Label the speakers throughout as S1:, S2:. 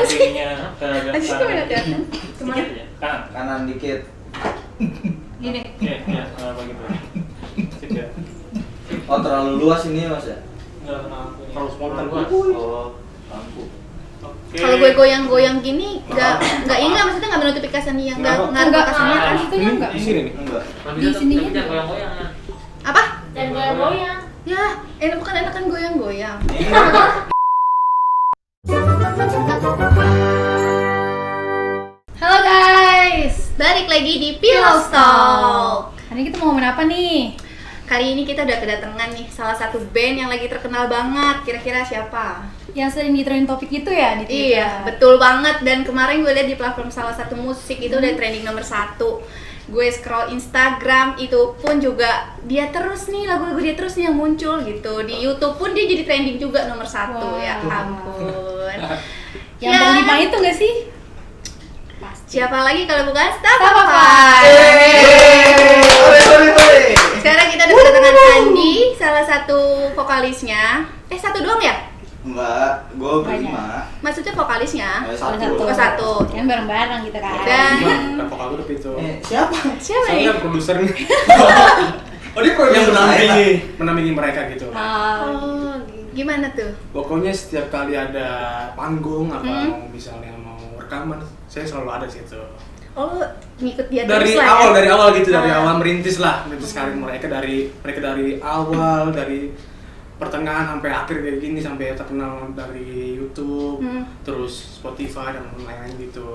S1: sampingnya ke agak
S2: Asyik
S1: kanan.
S2: mana kelihatan? Kemana?
S1: Dikit aja, kanan.
S3: Kanan dikit.
S2: Gini.
S1: Iya, begitu. Sip ya.
S3: Oh, terlalu luas ini Mas ya?
S1: Enggak terlalu spontan gua.
S3: Oh, lampu.
S1: Oke.
S2: Kalau gue goyang-goyang gini, nggak ini nggak maksudnya nggak menutupi kasarnya, nggak ngaruh ke kasarnya kan?
S4: Situnya enggak.
S3: Di sini nih? Enggak.
S4: Di sininya
S1: jangan goyang-goyang ya.
S2: Apa?
S5: Dan goyang-goyang.
S2: Ya, bukan enakan goyang-goyang. Halo guys, balik lagi di Pillow Talk.
S4: Hari ini kita mau ngomongin apa nih?
S2: Kali ini kita udah kedatangan nih salah satu band yang lagi terkenal banget. Kira-kira siapa?
S4: Yang sering di-trending topik itu ya di Twitter.
S2: Iya, betul banget. Dan kemarin gue lihat di platform salah satu musik itu udah trending nomor 1. Gue scroll Instagram itu pun juga dia terus nih, lagu-lagu dia terus nih yang muncul gitu. Di YouTube pun dia jadi trending juga nomor 1.
S4: Wow.
S2: Ya ampun.
S4: Yang
S2: Ya.
S4: berlima itu nggak sih? Pasti.
S2: Siapa lagi kalau bukan
S4: Stafafy.
S2: Stafafy. Sekarang kita udah kedatangan Andi, salah satu vokalisnya. Satu doang ya?
S3: Enggak, gue berlima.
S2: Maksudnya vokalisnya?
S3: Satu.
S2: Oh, satu.
S4: Kan bareng-bareng kita kan.
S2: Dan
S1: Kan vokal grup itu.
S3: Siapa?
S2: siapa
S1: Saya
S2: nih?
S1: produsernya
S3: Oh, dia
S1: yang
S3: produser
S1: menampingi mereka gitu.
S2: Oh, gimana tuh?
S1: Pokoknya setiap kali ada panggung apa
S2: Hmm.
S1: misalnya mau rekaman, saya selalu ada di situ.
S2: Oh, lu ngikut dia
S1: Dari
S2: terus lah
S1: awal,
S2: ya?
S1: dari awal gitu, dari
S2: Ah.
S1: awal merintis karir mereka dari awal, dari pertengahan sampai akhir kayak gini, sampai terkenal dari YouTube, terus Spotify dan lain-lain gitu.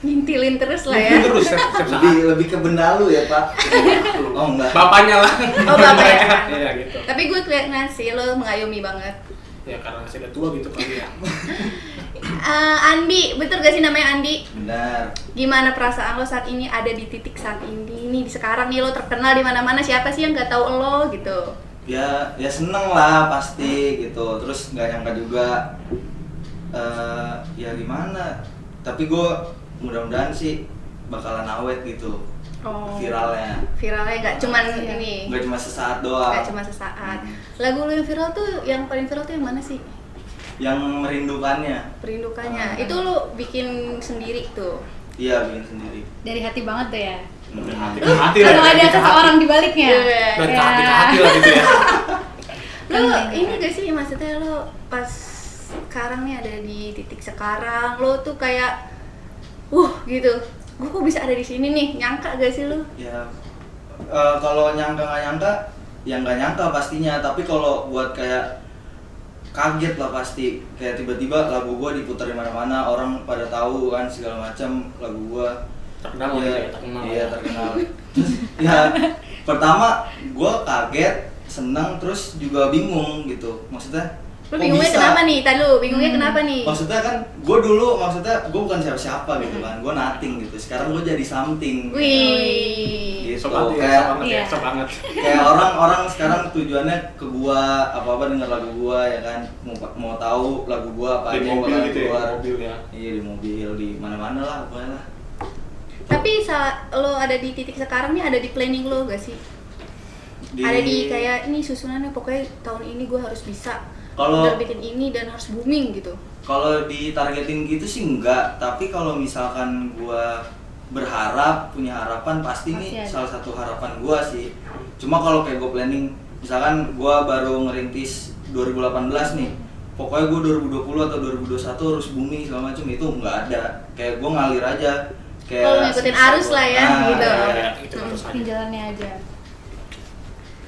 S2: Ngintilin terus lah ya.
S1: Itu terus setiap saat.
S3: Lebih ke benalu ya, Pak. Oh, enggak.
S1: Bapaknya lah.
S2: Oh, bapaknya.
S1: Mereka. Iya gitu.
S2: Tapi gue kelihatan sih lo mengayomi banget.
S1: Ya karena saya udah tua gitu kali ya.
S2: Andi, betul gak sih namanya Andi?
S3: Benar.
S2: Gimana perasaan lo saat ini ada di titik saat ini nih? Sekarang nih lo terkenal di mana-mana, siapa sih yang nggak tahu lo gitu?
S3: Ya seneng lah pasti gitu. Terus nggak nyangka juga. Ya gimana? Tapi gue mudah-mudahan sih bakalan awet gitu.
S2: Oh.
S3: Viralnya.
S2: Viralnya nggak cuman
S4: Iya.
S2: ini,
S3: Nggak cuma sesaat doang.
S2: nggak cuma sesaat. Lagu lo yang viral tuh, yang paling viral tuh yang mana sih?
S3: Yang merindukannya.
S2: Perindukannya. Itu lo bikin sendiri tuh.
S3: Iya, bikin sendiri.
S4: Dari hati banget tuh ya.
S1: Hati ke hati lah.
S4: Kalau ada
S1: hati ke hati.
S4: seseorang di baliknya.
S2: Iya.
S1: Dan ke
S4: Ya.
S1: hati ke hati lah gitu ya.
S2: Lo ini gak sih maksudnya lo pas sekarang nih ada di titik sekarang lo tuh kayak gitu, gue kok bisa ada di sini nih, nyangka gak sih lo?
S3: Ya kalau nyangka nggak nyangka, ya nggak nyangka pastinya. Tapi kalau buat kayak kaget lah pasti. Kayak tiba-tiba lagu gua diputar di mana-mana, orang pada tahu kan segala macam lagu gua.
S1: Terkenal
S3: Iya,
S1: gitu ya, terkenal.
S3: Iya, terkenal. Terus ya pertama gua kaget, senang, terus juga bingung gitu. Maksudnya
S2: Lo
S3: kok
S2: bingungnya
S3: bisa?
S2: kenapa nih? Tadi lo bingungnya kenapa nih?
S3: Maksudnya kan gue dulu bukan siapa-siapa gitu kan, gue nothing gitu. Sekarang gue jadi something.
S2: Wih.
S3: Gitu.
S1: Sok banget ya,
S3: Kayak
S1: sok banget ya,
S4: Iya.
S1: sok banget.
S3: kayak orang-orang sekarang tujuannya ke gua, apa-apa denger lagu gua ya kan, mau tahu lagu gua apa
S1: Di
S3: aja yang
S1: mobil
S3: bakal
S1: gitu ya,
S3: keluar.
S1: di mobil ya.
S3: Iya, di mobil, di mana-mana lah pokoknya lah.
S2: Tapi lo ada di titik sekarang nih, ada di planning lo gak sih? Ada di kayak ini susunannya, pokoknya tahun ini gue harus bisa
S3: Kalau-
S2: bikin ini dan harus booming gitu.
S3: Kalau ditargetin gitu sih enggak, tapi kalau misalkan gua berharap, punya harapan pasti nih
S4: Pasti ada.
S3: salah satu harapan gua sih. Cuma kalau kayak gua planning, misalkan gua baru ngerintis 2018 nih, pokoknya gua 2020 atau 2021 harus booming segala macam, itu nggak ada. Kayak gua ngalir aja. Kayak
S2: Kalau ngikutin arus lah ya, gitu.
S1: Ya, itu terus
S4: Ikutin
S1: aja.
S4: jalannya aja.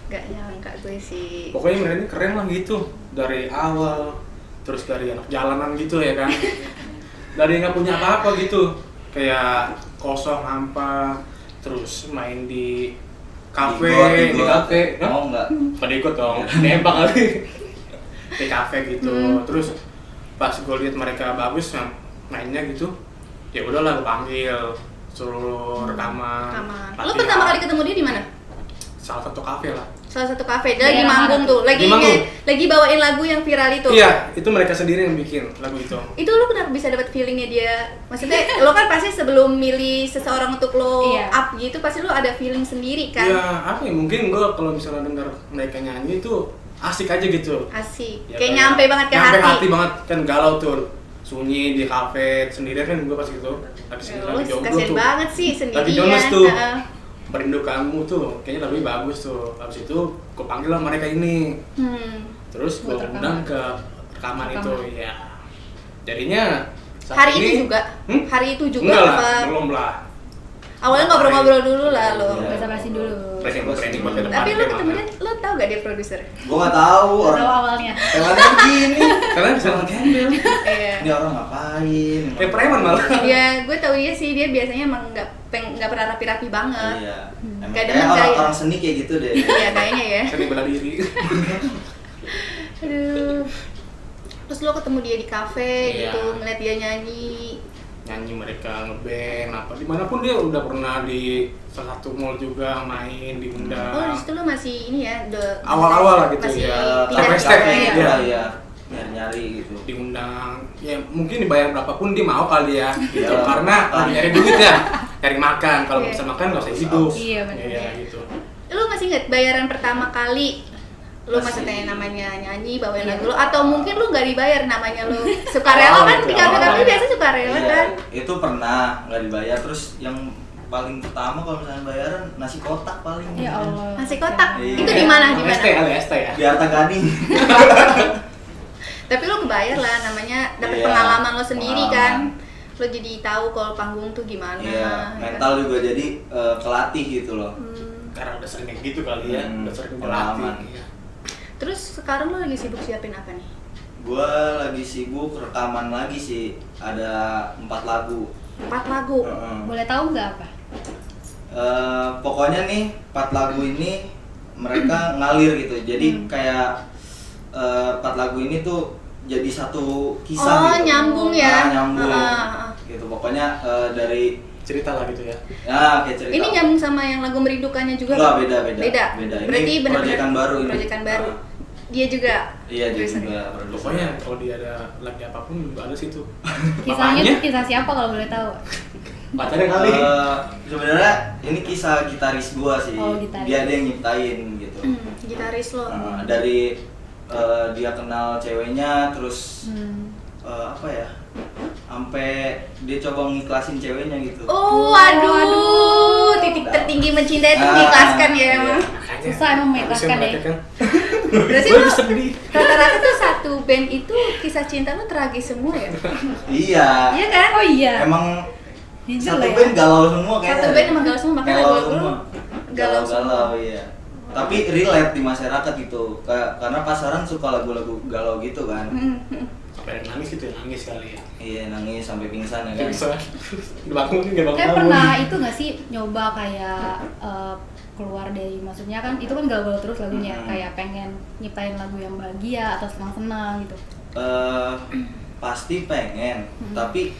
S2: Gak nyangka gue sih.
S1: Pokoknya mereka ini keren lah gitu, dari awal, terus dari anak jalanan gitu ya kan. Dari nggak punya apa-apa gitu, kayak kosong hampa, terus main di kafe, di kafe,
S3: mau nggak?
S1: pada ikut dong, nembak kali di kafe gitu. Terus pas gue lihat mereka bagus mainnya gitu, ya udahlah gue panggil, suruh rekaman.
S2: Lo
S1: latihan.
S2: pertama kali ketemu dia di mana?
S1: Salah satu kafe lah.
S2: Salah satu kafe, dia lagi
S4: Daerah
S2: manggung
S4: mana
S2: tuh, lagi
S1: Di manggung.
S2: lagi bawain lagu yang viral itu.
S1: Iya, itu mereka sendiri yang bikin lagu itu.
S2: Itu lo kenapa bisa dapat feelingnya dia? Maksudnya lo kan pasti sebelum milih seseorang untuk lo
S4: Iya.
S2: up gitu, pasti lo ada feeling sendiri kan?
S1: Ya apa ya, mungkin gue kalau misalnya dengar mereka nyanyi itu asik aja gitu.
S2: Asik,
S1: Ya,
S2: kayak nyampe banget ke
S1: nyampe
S2: hati.
S1: banget kan, galau tuh sunyi di kafe sendirian kan gue pas gitu lagi jomblo
S2: kasian
S1: tuh
S2: banget sih sendirian.
S1: lagi jomblo tuh
S2: Heeh.
S1: Merindu Kamu tuh kayaknya lebih bagus tuh. Habis itu gue panggil lah mereka ini, terus gue
S4: Buat rekaman.
S1: undang ke rekaman itu ya. Jadinya saat
S2: Hari
S1: ini,
S2: itu juga? Hari itu juga
S1: enggak lah,
S2: apa?
S1: belum lah.
S2: Awalnya ngobrol-ngobrol dulu lah lo.
S3: Iya.
S4: Basa-basi dulu.
S1: Training buat ke depan.
S2: Tapi lo
S1: emang.
S2: ketemu dia, lo tau gak dia produser?
S3: Gua nggak tahu
S4: Tahu
S3: orang
S4: awalnya.
S3: temannya begini.
S1: Karena bisa gembel.
S2: Iya.
S3: Ini orang ngapain?
S1: Preman malah.
S2: Ya, gue tau dia sih, dia biasanya emang nggak pernah rapi-rapi banget.
S3: Iya. Emang
S2: Gak
S3: kayak
S2: demen gaya.
S3: orang seni kayak gitu deh.
S2: Iya, kayaknya ya.
S1: Seni bela diri.
S2: Aduh. Terus lo ketemu dia di kafe
S1: Iya.
S2: gitu, ngeliat dia nyanyi.
S1: Nyanyi mereka ngeband apa dimanapun dia udah pernah di salah satu mall juga main diundang.
S2: Oh, di situ lo masih ini ya,
S1: Awal-awal lah gitu
S2: masih
S1: ya.
S2: pindah
S1: Step-step
S2: ya.
S3: gitu
S1: Iya.
S3: lah ya. Nyari-nyari gitu.
S1: Diundang ya mungkin dibayar berapapun dia mau kali ya gitu
S3: Iya.
S1: karena lagi nyari duit ya nyari makan kalau
S2: Iya.
S1: bisa makan nggak usah hidup.
S4: Iya, benar.
S1: Iya gitu.
S2: Lo masih inget bayaran pertama kali lo
S3: Masih.
S2: maksudnya namanya nyanyi bawain
S4: Iya.
S2: lagu lo, atau mungkin lo nggak dibayar namanya lo sukarela kan, di kafe-kafe biasa sukarela
S3: Iya,
S2: kan.
S3: itu pernah nggak dibayar. Terus yang paling pertama kalau misalnya bayaran nasi kotak paling.
S4: Ya Allah.
S2: Masih kotak.
S3: Iya.
S2: Itu di mana? Di
S1: ST
S2: mana?
S1: kali ST ya.
S3: Di Arta Gading.
S2: Tapi lo kebayar lah, namanya dapat
S3: Iya,
S2: pengalaman lo sendiri
S3: pengalaman.
S2: kan. Lo jadi tahu kalau panggung tuh gimana.
S3: Iya,
S2: ya
S3: mental juga jadi kelatih gitu loh.
S1: Karena udah sering kayak gitu kali ya, udah sering
S3: Pengalaman.
S1: berlatih. Iya.
S2: Terus sekarang lo lagi sibuk siapin apa nih?
S3: Gua lagi sibuk rekaman lagi sih, ada 4 lagu.
S2: 4 lagu.
S3: Heeh.
S4: Boleh tahu nggak apa?
S3: Pokoknya nih 4 lagu ini mereka ngalir gitu. Jadi kayak 4 lagu ini tuh jadi satu kisah
S2: Oh,
S3: gitu.
S2: nyambung ya.
S3: Nah, nyambung.
S2: Heeh.
S3: Gitu. Pokoknya dari
S1: Cerita lah gitu ya.
S3: ya kayak cerita.
S2: Ini nyambung sama yang lagu merindukannya juga?
S3: Enggak,
S2: Pak?
S3: beda.
S2: Beda.
S3: Ini
S2: Berarti benar-benar
S3: proyekan baru ini.
S2: proyekan baru.
S3: Ah.
S2: Dia juga.
S3: Iya, dia
S2: produser.
S3: juga produser.
S1: Pokoknya kalau dia ada lagi apapun juga ada situ.
S4: Kisahnya tuh kisah siapa kalau boleh tahu?
S1: Pacarnya kali.
S3: Sebenarnya ini kisah gitaris gua sih.
S4: Oh, gitaris.
S3: Dia yang nyiptain gitu.
S2: Gitaris lo.
S3: Dari dia kenal ceweknya terus apa ya? Sampai dia coba ngiklasin ceweknya gitu.
S2: Oh, aduh, titik tertinggi mencintai itu diikhlaskan ya emang.
S1: Makanya.
S4: Susah emang mengikhlaskan
S1: Harusnya
S4: ya.
S1: mereka kan.
S2: Berarti
S1: Gue
S2: lo
S1: sedih.
S2: rata-rata tuh satu band itu kisah cinta lo tragis semua ya?
S3: Iya.
S2: Iya kan?
S4: Oh iya.
S3: Emang
S4: Jujur
S3: satu
S4: lah ya.
S3: band galau semua kayaknya.
S2: Satu band emang galau semua, makanya
S3: Galau
S2: lagu-lagu
S3: semua.
S2: lu galau
S3: Galau iya. Tapi relate di masyarakat gitu. Karena pasaran suka lagu-lagu galau gitu kan.
S1: Sampai ada yang nangis gitu ya, nangis kali ya.
S3: Iya, nangis sampai pingsan ya kan.
S1: Bisa. Dibangun nggak bangun.
S4: Kayak pernah itu nggak sih nyoba kayak keluar dari, maksudnya kan itu kan galau terus lagunya, kayak pengen nyiptain lagu yang bahagia atau senang-senang gitu.
S3: Pasti pengen, tapi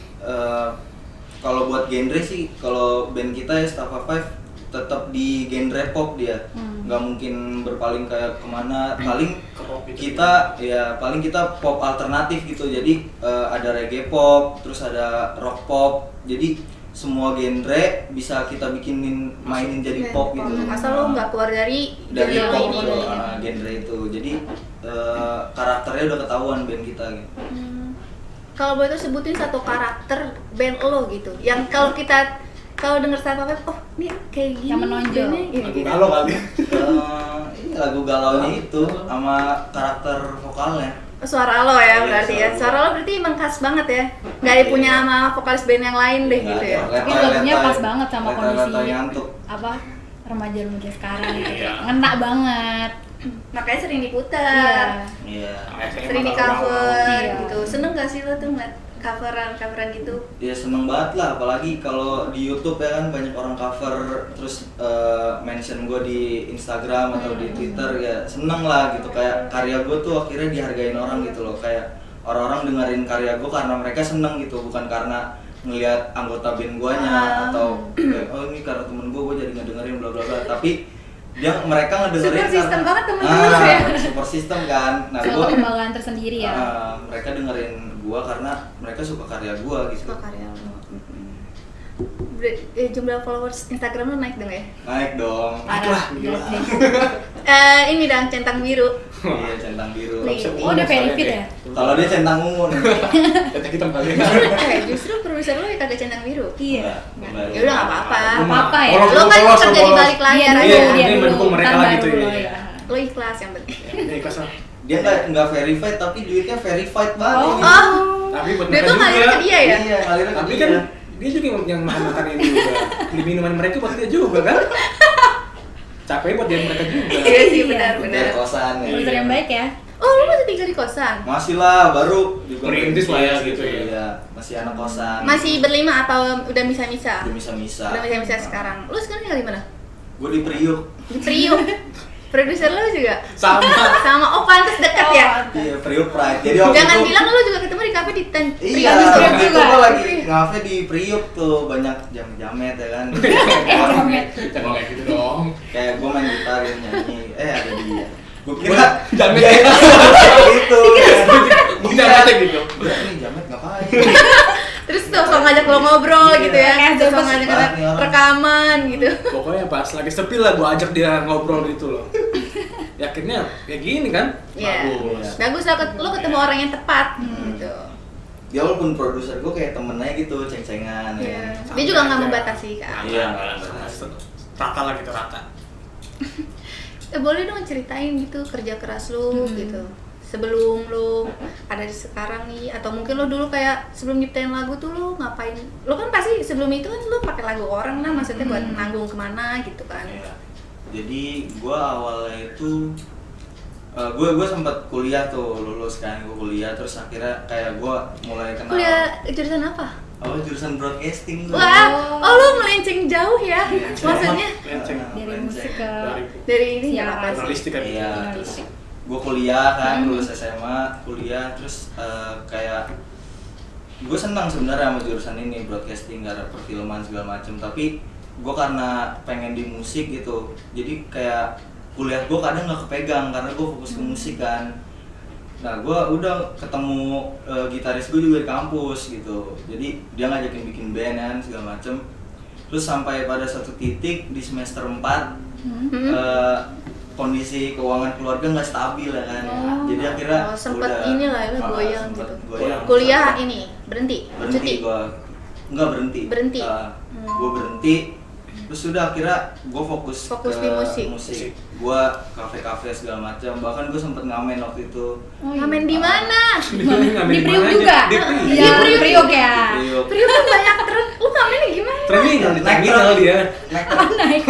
S3: kalau buat genre sih, kalau band kita ya Staffa Five tetap di genre pop dia, nggak mungkin berpaling kayak kemana. Paling
S1: Ke rock gitu.
S3: kita ya paling kita pop alternatif gitu. Jadi ada reggae pop, terus ada rock pop. Jadi semua genre bisa kita bikinin mainin jadi pop gitu.
S2: Asal lo nggak keluar dari
S3: Dari
S2: genre
S3: pop
S2: ini.
S3: genre itu. Jadi karakternya udah ketahuan band kita gitu.
S2: Kalau boleh tuh sebutin satu karakter band lo gitu, yang kalau kita denger Staffa Five, oh ini kayak gini.
S4: Yang menonjol.
S2: bandnya, gitu.
S1: Lagu galau kali.
S3: Ini lagu galaunya itu sama karakter vokalnya.
S2: Suara lo ya
S3: Iya,
S2: berarti ya.
S3: suara
S2: Suara lo berarti emang khas banget ya. Nggak ada punya sama vokalis band yang lain deh gitu ya.
S4: Tapi lagunya pas banget sama kondisi
S3: ngantuk.
S4: apa remaja-remaja sekarang gitu.
S2: Iya.
S4: Ngena banget.
S2: Makanya sering diputar,
S3: Iya.
S2: sering di cover
S4: Iya.
S2: gitu. Seneng gak sih lo tuh ngeliat coveran gitu?
S3: Ya seneng banget lah, apalagi kalau di YouTube ya kan banyak orang cover terus mention gue di Instagram atau di Twitter, ya seneng lah gitu. Kayak karya gue tuh akhirnya dihargain orang gitu loh. Kayak orang-orang dengerin karya gue karena mereka seneng gitu, bukan karena ngelihat anggota band guanya atau kayak, oh ini karena temen gue jadi ngedengerin bla bla bla. Tapi mereka ngedengerin
S2: Super system banget temen-temen lo ya.
S3: super system kan. Nah
S4: Suatu
S3: gue
S4: kebanggaan tersendiri ya.
S3: mereka dengerin gua karena mereka suka karya gua gitu.
S2: Suka karya lo. Jumlah followers Instagram lu naik dong ya?
S3: Naik dong.
S2: Parah.
S1: Gila.
S2: Ini dan centang biru.
S3: Iya, centang biru.
S2: Nih.
S4: Oh, udah verified ya?
S3: Kalau dia centang ungu nih.
S1: Kita hitam kali.
S2: Justru produser lu yang kagak centang biru.
S4: Iya.
S3: Enggak.
S2: Ya udah nggak apa-apa.
S4: Nggak apa-apa ya.
S1: Polos,
S2: Lo kan
S1: polos,
S2: kerja di
S1: polos.
S2: balik layar
S4: Iya,
S2: aja.
S1: Iya,
S4: dia
S1: ini
S4: dulu,
S1: mendukung mereka
S4: kan
S1: lah
S4: baru
S1: gitu
S4: lo,
S1: ya.
S4: ya.
S2: Lo ikhlas yang penting.
S1: Ini kasar.
S3: Dia nggak verified tapi duitnya verified banget.
S4: Oh.
S3: ini.
S2: Oh,
S1: Tapi buat
S2: dia
S1: mereka
S2: tuh ngalir
S1: juga.
S2: ke dia ya?
S3: Iya, ngalir ke
S1: Tapi
S3: dia.
S1: kan dia juga yang makan ini juga. Beli minuman mereka buat dia juga kan? Capek buat dia mereka juga.
S2: Iya sih,
S4: Iya.
S2: benar-benar.
S3: Dari kosan ya.
S4: Produser yang baik ya.
S2: Oh, lu masih tinggal di kosan?
S3: Masih lah, baru juga
S1: Merintis lah ya, gitu ya.
S3: Iya, masih anak kosan.
S2: Masih berlima atau udah misa-misa?
S3: Udah misa-misa.
S2: Udah misa-misa sekarang. Lu sekarang tinggal di mana?
S3: Gue di Priuk.
S2: Di Priuk. Produser lu juga?
S1: Sama.
S2: Sama, oh pantas dekat ya?
S3: Iya, Priuk Pride. Jadi waktu
S2: Jangan
S3: itu,
S2: bilang lu juga ketemu di kafe di
S3: Iya,
S2: Priuk
S4: Priuk
S3: waktu itu
S4: juga.
S3: gue lagi ngafe di Priuk tuh, banyak jam-jamet ya kan.
S4: Jamet.
S1: Jangan kayak gitu dong.
S3: Kayak gue main gitar nyanyi, ada dia. Gue kira
S1: Jamet.
S3: dia itu.
S1: Mungkin jamet gitu.
S3: Udah nih jamet ngapain?
S2: Terus tuh so ngajak lo ngobrol
S3: Iya.
S2: gitu ya, terus so
S4: Terus
S2: ngajak
S3: banget nih orang.
S2: rekaman gitu.
S1: Pokoknya pas lagi sepi lah gua ajak dia ngobrol gitu loh. Yakinnya kayak gini kan?
S2: Iya.
S1: Bagus.
S2: Bagus lah, lo ketemu orang yang tepat
S3: Hmm.
S2: gitu.
S3: Dia walaupun produser gue kayak temennya gitu, ceng-cengan
S2: Iya.
S3: ya.
S2: Dia juga nggak membatasi kan.
S3: Iya.
S1: Rata lah gitu, rata.
S2: Boleh dong ceritain gitu kerja keras lo gitu. Sebelum lo ada di sekarang nih, atau mungkin lo dulu kayak sebelum nyiptain lagu tuh lo ngapain? Lo kan pasti sebelum itu kan lo pakai lagu orang lah, maksudnya buat nanggung kemana gitu kan?
S3: Iya. Jadi gue awalnya itu gue sempat kuliah tuh, lulus kan gue kuliah, terus akhirnya kayak gue mulai kenal.
S2: Kuliah jurusan apa?
S3: Oh, jurusan broadcasting gue.
S2: Wah, oh lo melenceng jauh ya?
S3: Melenceng.
S2: Maksudnya
S1: Lenceng.
S4: Dari musik ke
S2: dari ini
S4: Siaran.
S2: nggak apa sih?
S1: Jurnalistik kan?
S3: Iya, terus
S4: Jurnalistik.
S3: gue kuliah kan, lulus SMA, kuliah, terus kayak gue senang sebenarnya sama jurusan ini, broadcasting, karena perfilman segala macem. Tapi gue karena pengen di musik gitu, jadi kayak kuliah gue kadang nggak kepegang karena gue fokus ke musik kan. Nah, gue udah ketemu gitaris gue juga di kampus gitu, jadi dia ngajakin bikin band kan segala macem. Terus sampai pada satu titik di semester 4 kondisi keuangan keluarga nggak stabil ya kan. Jadi akhirnya
S2: sempet
S3: udah-
S2: inilah ya goyang
S3: sempet
S2: gitu.
S3: goyang.
S2: Kuliah ini berhenti,
S3: Berhenti
S2: cuti.
S3: gue, nggak berhenti.
S2: Berhenti.
S3: Gue berhenti. Terus sudah akhirnya gue fokus
S2: Fokus
S3: ke
S2: di musik.
S3: Gue kafe-kafe segala macam. Bahkan gue sempet ngamen waktu itu.
S4: Oh, iya.
S2: Ngamen di mana?
S4: Di Priuk juga.
S1: Di Priuk.
S4: Iya,
S2: Di Priuk.
S4: Priuk ya.
S3: Priuk.
S2: Priuk kan banyak lu ngamennya gimana?
S1: Terminal, di
S3: Naik
S1: terminal
S3: truk.
S1: dia.
S3: Naik
S4: Naik.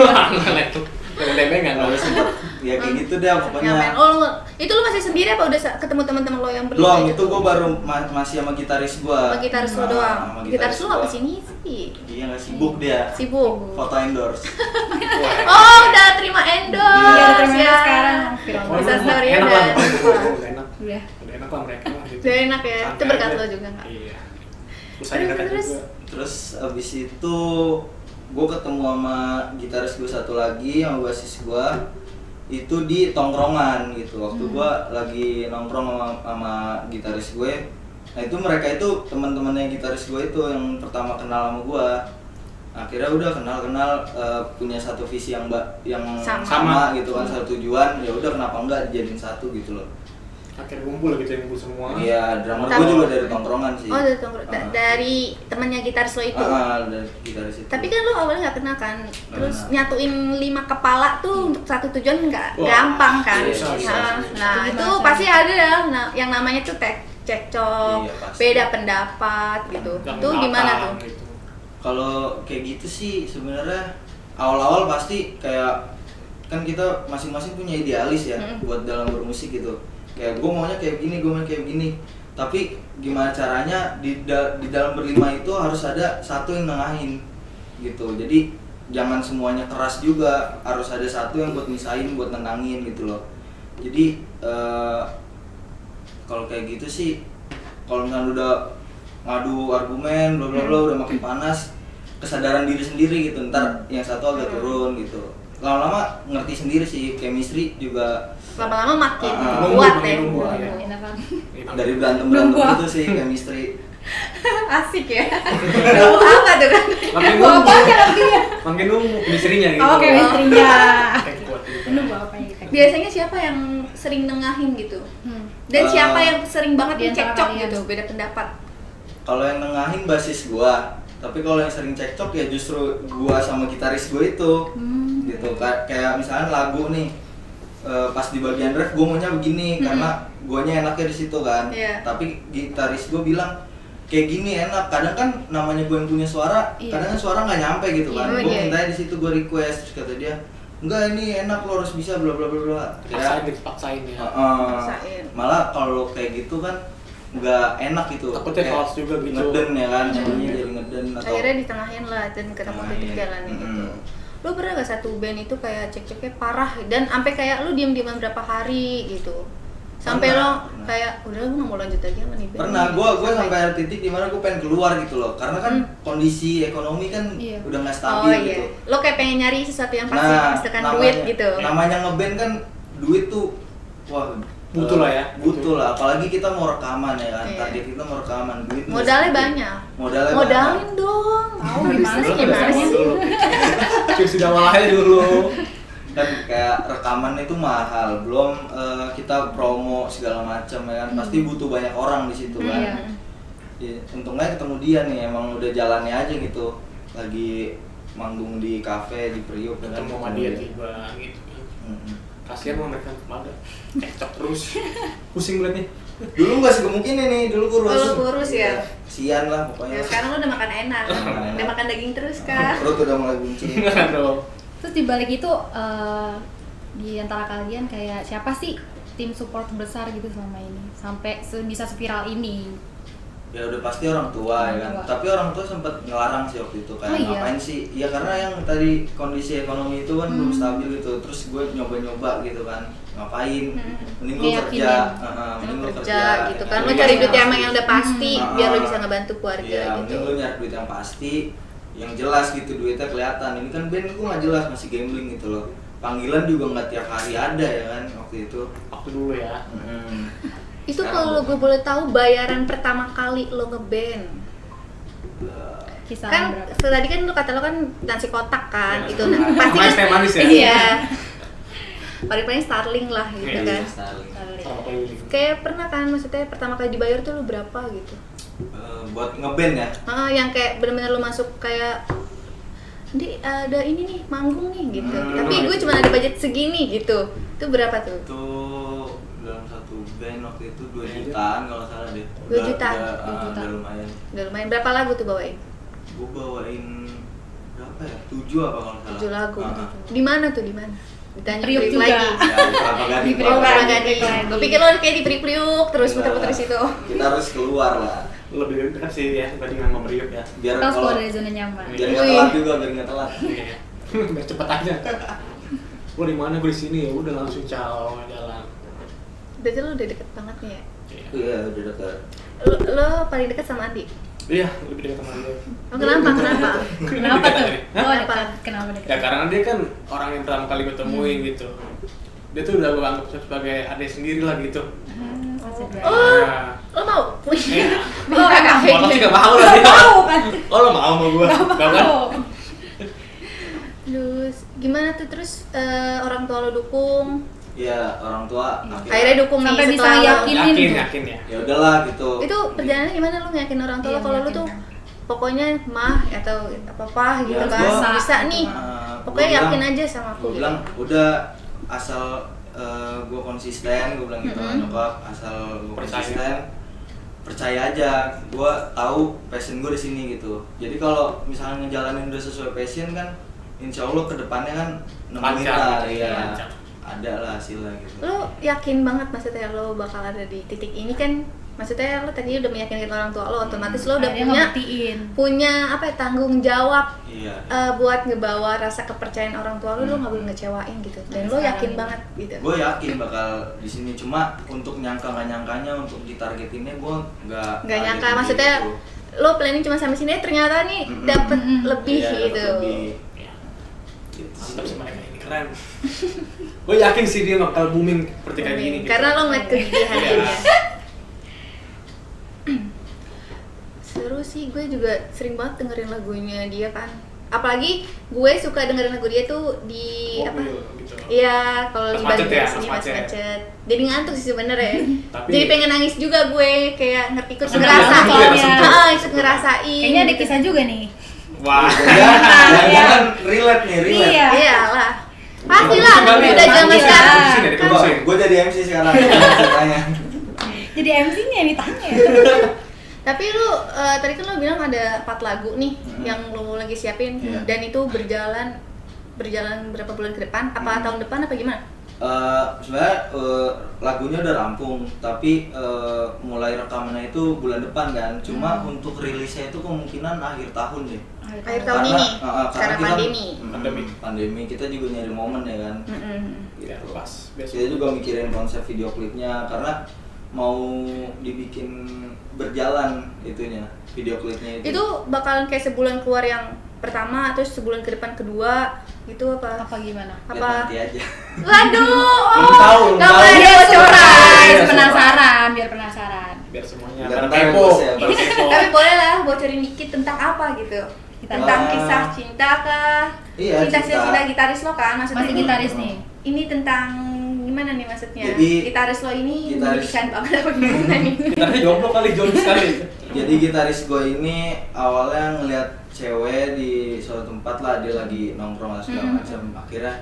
S1: Naik tuh. Temeng-temengan
S3: Kalau
S1: loh.
S3: sempet ya kayak gitu deh
S2: Ngamen.
S3: pokoknya.
S2: Oh, itu lu masih sendiri apa udah ketemu teman-teman lo yang berlima?
S3: Belum, itu gue baru masih sama gitaris gue.
S2: Sama gitaris lo doang. Gitaris lo apa sini sih?
S3: Dia nggak sibuk dia.
S2: Sibuk.
S3: Foto endorse.
S2: Oh, udah terima endorse.
S4: Iya, udah terima
S2: ya.
S4: sekarang. Viral
S1: Oh,
S4: banget.
S2: Bisa story
S1: enak
S2: udah.
S1: lah, udah enak.
S4: Udah.
S1: Udah enak lah mereka lah gitu.
S2: Udah enak ya. Itu
S1: Santai
S2: berkat
S1: aja.
S2: lo juga nggak?
S1: Iya. Usahanya dekat
S2: Terus.
S1: juga.
S3: Terus abis itu gue ketemu sama gitaris gue satu lagi, sama basis gue itu di tongkrongan gitu. Waktu gue lagi nongkrong sama gitaris gue, nah itu mereka itu teman-temannya gitaris gue itu yang pertama kenal sama gue. Akhirnya udah kenal punya satu visi yang sama gitu kan, satu tujuan. Ya udah kenapa enggak dijadiin satu gitu loh.
S1: Akhirnya kumpul gitu yang kumpul semua.
S3: Iya, drummer
S2: Tapi-
S3: gue juga dari tongkrongan sih.
S2: Oh, dari tongkrong. Dari temannya gitaris lo itu.
S3: Dari gitaris itu.
S2: Tapi kan lo awalnya nggak kenal kan, terus
S3: kenal.
S2: nyatuin 5 kepala tuh untuk satu tujuan nggak
S1: Wah,
S2: gampang kan.
S3: susah, susah.
S2: Nah,
S4: Itu
S2: itu
S4: gimana?
S2: pasti ada ya, yang namanya tuh cekcok,
S3: Iya, pasti.
S2: beda pendapat gitu.
S1: Yang
S2: Itu gimana tuh?
S1: datang gitu.
S3: Kalau kayak gitu sih sebenarnya awal-awal pasti kayak kan kita masing-masing punya idealis ya buat dalam bermusik gitu. Kayak gue maunya kayak gini, gue mau kayak gini. Tapi gimana caranya di dalam berlima itu harus ada satu yang nengahin gitu. Jadi jangan semuanya keras juga, harus ada satu yang buat misahin, buat nenangin gitu loh. Jadi kalau kayak gitu sih, kalau misalnya udah ngadu argumen, bla bla bla, udah makin panas, kesadaran diri sendiri gitu, ntar yang satu agak turun gitu. Lama-lama ngerti sendiri sih, chemistry juga
S2: Lama-lama makin
S3: Ah,
S2: kuat
S1: makin
S2: ya.
S1: nunggu, ya.
S4: Enak kan?
S3: dari berantem
S4: Belum puas.
S3: itu sih chemistry.
S2: Asik ya. Kamu apa tuh kan?
S1: Makin
S4: Bawa
S1: nunggu.
S4: apa lagi ya?
S1: Makin nunggu istrinya gitu.
S4: Oh, chemistry-nya.
S1: Kayak kuat gitu.
S4: Penuh bawa apa ya?
S2: Biasanya siapa yang sering nengahin gitu? Dan siapa yang sering banget
S4: Di antara
S2: cekcok
S4: kalian.
S2: gitu, beda pendapat?
S3: Kalau yang nengahin basis gua, tapi kalau yang sering cekcok ya justru gua sama gitaris gua itu. Gitu kayak misalnya lagu nih pas di bagian ref gua maunya begini karena guanya enaknya di situ kan.
S2: Iya.
S3: Tapi gitaris gua bilang kayak gini enak. Kadang kan namanya gua yang punya suara,
S4: Iya.
S3: kadang kan suara nggak nyampe gitu kan.
S2: Iya,
S3: Gua
S2: iya.
S3: mintanya di situ gua request terus kata dia, "Enggak, ini enak, lo harus bisa bla bla bla bla."
S1: Paksain dipaksain ya.
S2: Paksain.
S3: Malah kalau kayak gitu kan nggak enak gitu.
S1: Takutnya
S3: Kayak
S1: false juga gitu.
S3: Ngeden ya kan, jadinya jadi ngeden atau
S2: Akhirnya ditengahin lah dan ketemu titik
S3: Tengahin.
S2: jalannya gitu.
S3: Mm-mm.
S2: Lo pernah gak satu band itu kayak cekcoknya parah dan sampai kayak lo diem-dieman berapa hari gitu? Sampai
S3: Pernah,
S2: lo kayak udah gue gak mau lanjut lagi sama nih band.
S3: pernah
S2: ini."
S3: gue sampai ada titik dimana gue pengen keluar gitu loh karena kan kondisi ekonomi kan
S4: Iya.
S3: udah nggak
S2: Oh
S3: stabil
S2: iya.
S3: gitu.
S2: Lo kayak pengen nyari sesuatu yang pasti
S3: Nah,
S2: menghasilkan duit gitu.
S3: namanya ngeband kan duit tuh wah
S1: Butuh lah ya.
S3: butuh lah, apalagi kita mau rekaman ya kan.
S2: Iya.
S3: Target kita mau rekaman, duit nggak
S2: Modalnya
S3: sedikit.
S2: banyak.
S3: Modalnya
S2: Modalin
S3: banyak.
S2: dong.
S4: Tahu gimana sih
S1: Dulu
S4: gimana
S1: kan
S4: sih?
S1: dulu. Cuci dawalnya dulu.
S3: Kan kayak rekaman itu mahal, belum kita promo segala macam ya kan. Pasti butuh banyak orang di situ kan.
S4: Iya.
S3: Ya, untungnya ketemu dia nih, emang udah jalannya aja gitu. Lagi manggung di kafe di Priok kan.
S1: Ketemu sama dia tiba gitu kan.
S3: Mm-mm.
S1: Kasihan sama mereka ada. Cekcok terus. Pusing ngeliatnya.
S3: Dulu nggak segemuk ini nih, dulu kurus.
S2: Dulu kurus ya?
S3: Kasian lah pokoknya.
S2: Ya, sekarang lo udah makan enak. Udah makan daging terus kan?
S3: Perut udah mulai buncit.
S1: Aduh.
S4: Terus di balik itu di antara kalian kayak siapa sih tim support besar gitu selama ini sampai bisa seviral ini?
S3: Ya udah pasti orang tua ya kan.
S4: Orang tua.
S3: Tapi orang tua sempat ngelarang sih waktu itu kayak
S4: Oh, iya?
S3: ngapain sih? Ya karena yang tadi kondisi ekonomi itu kan belum stabil gitu. Terus gue nyoba-nyoba gitu kan. Ngapain? Mending gue
S4: Ngeyakinin.
S3: kerja.
S2: Lo
S3: Mending gue
S2: kerja gitu kan,
S3: Ya,
S2: lo
S1: Iya,
S2: cari
S1: iya.
S2: duit emang yang udah pasti biar lo
S3: Ah.
S2: bisa ngebantu keluarga
S3: Iya,
S2: gitu.
S3: mending lu nyari duit yang pasti, yang jelas gitu, duitnya kelihatan. Ini kan band gue nggak jelas, masih gambling gitu loh. Panggilan juga nggak tiap hari ada ya kan waktu itu.
S1: Waktu dulu ya.
S2: Itu
S3: Sekarang
S2: kalau gue boleh tahu bayaran pertama kali lo ngeband
S4: Kisaran
S2: kan
S4: berapa?
S2: tadi kan lo kata lo kan nasi kotak kan
S1: Iya,
S2: itu
S1: nasi kotak.
S2: pasti
S1: Sama es teh manis ya?
S2: iya paling Starling lah gitu
S1: Iya,
S2: kan
S1: iya,
S2: Starling.
S1: Sama keliling.
S2: Kayak pernah kan maksudnya pertama kali dibayar tuh lo berapa gitu
S3: Buat ngeband ya.
S2: yang kayak bener-bener lo masuk kayak di ada ini nih manggung nih gitu tapi gue cuma ada budget segini gitu itu berapa tuh
S3: Itu dalam satu band waktu itu 2
S1: Iya.
S3: jutaan kalau nggak salah deh.
S2: 2 juta?
S4: 2 juta.
S3: Udah lumayan.
S2: udah lumayan berapa lagu tuh bawain
S3: Gue bawain berapa ya? 7 apa kalau nggak salah.
S2: 7 lagu
S3: Ah.
S2: di mana tuh di mana ditanya
S4: Priuk
S2: Priuk
S4: juga.
S2: lagi
S3: Ya, Kelapa Gading.
S4: Di Priuk
S2: Oh,
S3: Kelapa
S2: Kelapa
S4: lagi.
S2: Gading.
S4: Lagi.
S2: Gue pikir lo kayak di Priuk terus muter-muter situ.
S3: Kita harus keluar lah.
S1: Lebih dekat sih ya dibanding sama Priuk ya.
S3: Biar
S4: Kita harus
S3: kalau
S4: keluar dari zona nyaman.
S3: biar nggak
S2: Wih.
S3: telat juga, biar nggak telat.
S1: Iya. Biar cepet aja. Gue di mana? Gue di sini ya udah langsung caw jalan.
S2: Berarti lo udah deket banget nih ya.
S3: Iya, udah dekat.
S2: Lo paling deket sama Andi.
S1: Iya, lebih dekat sama dia.
S2: Oh, kenapa? Kenapa?
S4: Kenapa
S1: Dekat
S4: tuh?
S1: aja. Hah?
S4: Oh,
S2: Kenapa?
S4: dekat. Kenapa dekat?
S1: Ya karena dia kan orang yang pertama kali gue temuin gitu. Dia tuh udah gue anggap sebagai adik sendiri lah gitu.
S4: Masih berani.
S2: Oh,
S1: Nah,
S2: lo mau?
S1: iya.
S4: Oh, kakak.
S1: Kalau pasti gak mau lah dia.
S4: Tahu kan?
S1: Oh lo mau sama gue? Gak kan?
S4: Oh.
S2: Terus gimana tuh terus orang tua lo dukung?
S3: Iya, orang tua
S2: Akhirnya dukung
S4: Sampai
S2: nih
S4: bisa
S2: setelah lo-
S4: yakinin tuh.
S1: Yakin ya.
S3: ya udahlah gitu.
S2: Itu perjalanannya gimana lo ngeyakin orang tua lo
S4: Iya,
S2: kalau lo tuh
S4: meyakinkan.
S2: pokoknya mah atau apa gitu
S3: Ya,
S2: kan
S3: gua-
S2: bisa nih. Pokoknya
S3: Gua
S2: yakin
S3: bilang-
S2: aja sama aku
S3: Gue
S2: gitu.
S3: bilang udah asal gue konsisten, gue bilang gitu sama nyokap, asal gue
S1: Percaya.
S3: konsisten, percaya aja, gue tahu passion gue di sini gitu. Jadi kalau misalnya ngejalanin udah sesuai passion kan, insya Allah kedepannya kan nemuin
S1: Lancar,
S3: lah,
S1: gitu,
S3: ya
S1: lancar.
S3: ada lah hasilnya gitu.
S2: Lo yakin banget maksudnya lo bakal ada di titik ini kan maksudnya lo tadi udah meyakinkan orang tua lo otomatis lo udah
S4: Akhirnya
S2: punya
S4: ngebuktiin.
S2: punya apa ya tanggung jawab
S3: Iya.
S2: buat ngebawa rasa kepercayaan orang tua lo nggak boleh ngecewain gitu dan lo yakin banget gitu
S3: Gue yakin bakal di sini, cuma untuk nyangka nggak nyangkanya untuk ditargetinnya gue nggak
S2: nyangka
S3: targetin
S2: maksudnya
S3: gitu.
S2: lo planning cuma sampai sini ternyata nih dapet lebih
S3: Iya, dapet
S2: gitu
S3: lebih.
S1: Iya.
S3: Gitu sih.
S1: Mantap sih mereka ini keren. Gue yakin sih dia bakal booming seperti kayak gini. Gitu.
S2: karena lo ngeliat kegigihan
S1: Iya.
S2: dia Terus sih gue juga sering banget dengerin lagunya dia kan. Apalagi gue suka dengerin lagu dia tuh di
S1: Mobil,
S2: apa?
S1: gitu.
S2: Iya, kalau
S1: Pas
S2: di
S1: macet
S2: Bandung
S1: ya,
S2: sini
S1: pas
S2: pas
S1: macet.
S2: macet. Jadi ngantuk sih sebenarnya.
S1: Tapi-
S2: Jadi pengen nangis juga gue, kayak ikut
S1: Sentuh
S2: ngerasa.
S1: ya, sentuh ya, sentuh.
S2: Ikut ngerasain.
S4: Kayaknya ada
S2: gitu.
S4: kisah juga nih.
S1: Wah.
S3: Jangan relate nih, relate.
S4: Iya.
S2: Iyalah. Pastilah,
S1: Coba
S2: udah
S1: lihat,
S2: zaman
S1: iya.
S2: sekarang.
S1: Terusin ya,
S3: Coba,
S1: terusin.
S3: gue jadi MC sekarang. Ceritanya.
S4: Jadi MC-nya yang ditanya.
S2: Tapi lu tadi kan lu bilang ada 4 lagu nih yang lu lagi siapin
S3: Iya.
S2: dan itu berjalan berapa bulan ke depan? Apa tahun depan apa gimana?
S3: Sebenarnya lagunya udah rampung, tapi mulai rekamannya itu bulan depan kan. Cuma untuk rilisnya itu kemungkinan akhir tahun deh.
S2: Akhir tahun ini.
S3: karena
S2: Sekarang
S3: kita-
S2: pandemi.
S3: pandemi kita juga nyari momen ya kan.
S1: Ya, pas. Besok.
S3: Kita juga mikirin konsep video klipnya karena mau dibikin berjalan itunya video klipnya itu.
S2: Itu bakalan kayak sebulan keluar yang pertama, terus sebulan ke depan kedua, gitu apa?
S4: Apa gimana?
S3: Lihat
S2: Apa?
S3: nanti aja.
S2: Waduh,
S1: Belum tahu, belum
S2: nggak
S1: tahu.
S2: boleh ada
S4: Biar
S2: bocoran.
S4: surprise, penasaran, biar penasaran.
S1: Biar semuanya
S3: Biar
S1: pada
S3: ntar
S1: kepo.
S3: bos ya,
S1: Pada kepo.
S2: Tapi boleh lah bocorin dikit tentang apa gitu. Tentang
S3: Wah.
S2: kisah cinta kah?
S3: Iya,
S2: Cinta gitaris lo kan maksudnya.
S4: Masih gitaris nih.
S2: Ini tentang gimana nih maksudnya?
S3: Jadi,
S2: gitaris lo ini
S3: gitaris-
S2: menyedihkan banget apa gimana nih?
S1: Gitarnya jomblo kali, jomblo sekali.
S3: Jadi gitaris gue ini awalnya ngeliat cewek di suatu tempat lah, dia lagi nongkrong segala macam. Akhirnya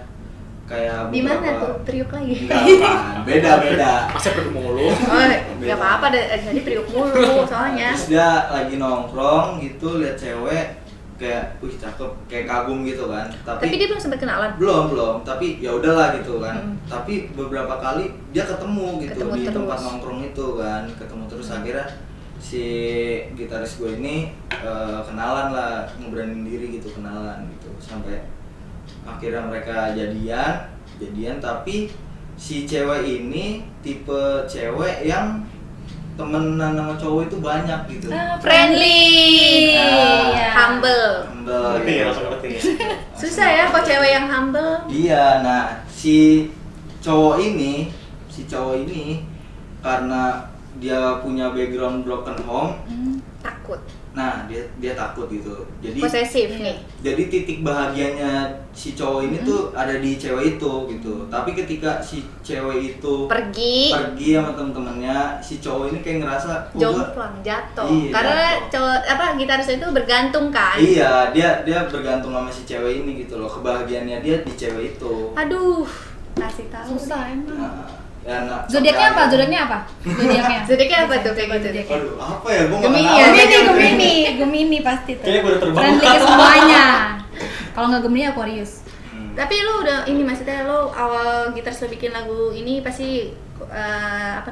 S3: kayak
S2: Di mana
S3: beberapa-
S2: tuh? Priuk lagi.
S3: Enggak, Pan. beda.
S1: Masa perlu mulu.
S2: Oh, nggak apa-apa deh, jadi priuk mulu soalnya.
S3: Terus dia lagi nongkrong gitu, lihat cewek kayak, wih cakep, kayak kagum gitu kan.
S2: Tapi dia belum sempat kenalan.
S3: belum, tapi ya udahlah gitu kan. Tapi beberapa kali dia ketemu gitu
S2: Ketemu
S3: di
S2: terus.
S3: tempat nongkrong itu kan, ketemu terus akhirnya si gitaris gue ini kenalan lah, ngeberanin diri gitu, kenalan gitu sampai akhirnya mereka jadian tapi si cewek ini tipe cewek yang temenan sama cowok itu banyak gitu.
S2: Friendly,
S3: Iya.
S2: humble.
S3: Humble,
S1: Ngerti ya,
S3: gitu.
S1: langsung ngerti ya.
S2: Susah ya kok cewek yang humble.
S3: Iya, nah si cowok ini karena dia punya background broken home,
S2: Takut,
S3: nah dia takut gitu. Jadi
S2: posesif nih.
S3: jadi titik bahagianya si cowok ini tuh ada di cewek itu gitu. Tapi ketika si cewek itu
S2: Pergi,
S3: sama temen-temennya, si cowok ini kayak ngerasa "Kok gua-"
S2: jomplang, jatuh.
S3: Iya,
S2: Karena
S3: jatuh.
S2: cowok gitaris itu bergantung kan.
S3: Iya, dia bergantung sama si cewek ini gitu loh. Kebahagiaannya dia di cewek itu.
S2: Aduh, kasih tahu.
S4: Susah emang.
S3: Nah, ya, nah,
S4: Zodiaknya apa?
S3: sampai
S4: Zodiaknya apa? Zodiaknya.
S2: Zodiaknya apa tuh kayak
S4: Coba
S2: gitu?
S4: zodiaknya.
S3: Aduh, apa ya? Gua
S2: Gemini
S3: nggak
S2: ya?
S3: kenal.
S4: Gemini pasti tuh.
S1: Kayaknya gua udah terbang.
S4: Friendly ke semuanya. Kalau nggak Gemini Aquarius.
S2: Tapi lu udah ini maksudnya lu awal gitaris lu bikin lagu ini pasti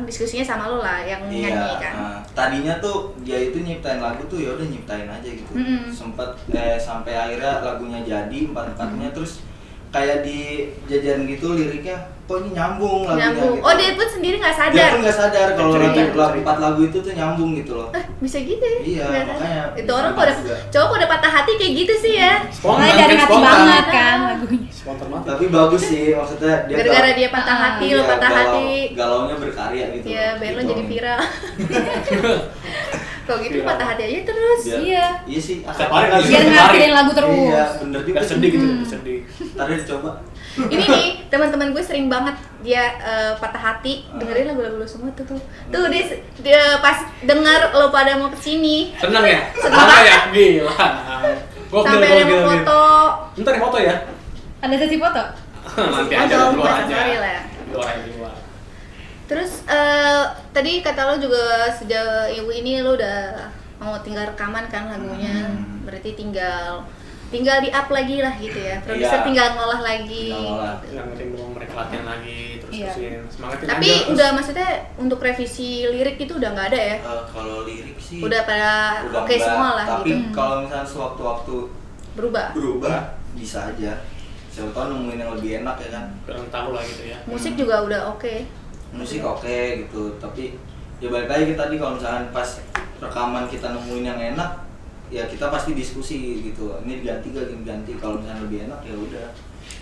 S2: diskusinya sama lu lah yang
S3: Iya,
S2: nyanyi kan.
S3: tadinya tuh dia itu nyiptain lagu tuh ya udah nyiptain aja gitu. Sempet sampai akhirnya lagunya jadi empat-empatnya terus kayak dijajarin gitu liriknya, kok ini nyambung lagunya
S2: Nyambung.
S3: gitu.
S2: Oh, dia pun sendiri nggak
S3: Dia
S2: sadar.
S3: pun nggak sadar kalau
S1: Cerita.
S3: empat lagu itu tuh nyambung gitu loh.
S2: Bisa gitu ya?
S3: Iya,
S2: Nggak sadar.
S3: makanya
S2: Itu
S3: bisa
S2: orang kalau udah
S3: juga.
S2: cowok kalau udah patah hati kayak gitu sih ya.
S4: Mulai dari hati
S1: spontan.
S4: banget kan lagunya.
S1: Spontan banget.
S3: Tapi bagus sih, maksudnya dia
S2: Gara-gara dia patah hati,
S3: iya,
S2: lo patah hati.
S3: galaunya berkarya gitu.
S2: Ya, biar lo
S3: Gitu.
S2: jadi viral. Kalau gitu
S1: Viral.
S2: patah hati aja terus.
S3: Biar-
S4: Iya.
S3: Iya sih.
S1: Setiap hari kali.
S4: Biar ngasihin lagu terus.
S3: Iya, bener juga.
S1: Biar sedih gitu, biar sedih.
S3: Tadi dicoba.
S2: Ini nih teman-teman gue sering banget dia patah hati dengerin lagu-lagu lo semua tuh. Tuh dia pas dengar lo pada mau kesini
S1: Seneng ya?
S2: Seneng
S1: Apa
S2: banget.
S1: ya? Gila. Gokil,
S2: sampai ada mau
S1: gokil, gokil.
S2: foto.
S1: Bentar ya foto ya?
S4: Ada sesi foto?
S1: Nanti
S2: Oh,
S1: aja
S2: dong,
S1: di luar
S2: bahasa
S1: aja.
S2: sorry lah.
S1: Di luar aja, di luar.
S2: Terus tadi kata lo juga sejauh ini lo udah mau tinggal rekaman kan lagunya. Berarti tinggal di up lagi lah gitu ya. Produser
S3: Iya.
S2: tinggal ngolah lagi.
S3: Tinggal ngolah.
S2: gitu.
S1: Yang penting belum mereka latihan lagi, terus
S4: Iya.
S1: terusin semangatin
S2: Tapi
S1: aja, terus.
S2: udah maksudnya untuk revisi lirik itu udah nggak ada ya?
S3: Kalau lirik sih
S2: Udah pada
S3: udah
S2: oke
S3: enggak.
S2: semua lah
S3: Tapi
S2: gitu.
S3: kalau misalnya sewaktu-waktu
S2: Berubah.
S3: berubah bisa aja. Siapa tahu nemuin yang lebih enak ya kan.
S1: kurang tahu lah gitu ya.
S2: Musik juga udah oke.
S3: Musik oke gitu, tapi ya balik lagi ke tadi kalau misalkan pas rekaman kita nemuin yang enak, ya kita pasti diskusi gitu. Ini diganti gak, ini ganti. Kalau misalnya lebih enak ya udah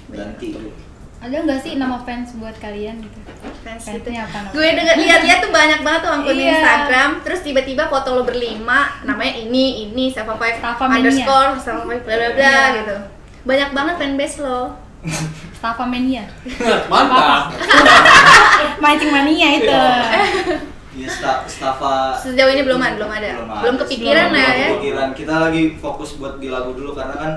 S3: ganti gitu.
S4: Ada nggak sih nama fans buat kalian gitu?
S2: Fans gitu.
S4: Fansnya apa namanya?
S2: Gue lihat tuh banyak banget tuh akun
S4: Iya.
S2: Instagram, terus tiba-tiba foto lo berlima, namanya ini Safa Five
S4: Stafa Mania.
S2: underscore Safa Five bla bla bla
S4: Iya.
S2: gitu. Banyak banget fanbase lo.
S4: Stafa Mania.
S1: Mantap.
S4: Mancing mania itu.
S3: Ya Stafa
S2: Sejauh ini belum ada. Belum kepikiran
S3: Belum
S2: ya.
S3: kepikiran. Kita lagi fokus buat di lagu dulu karena kan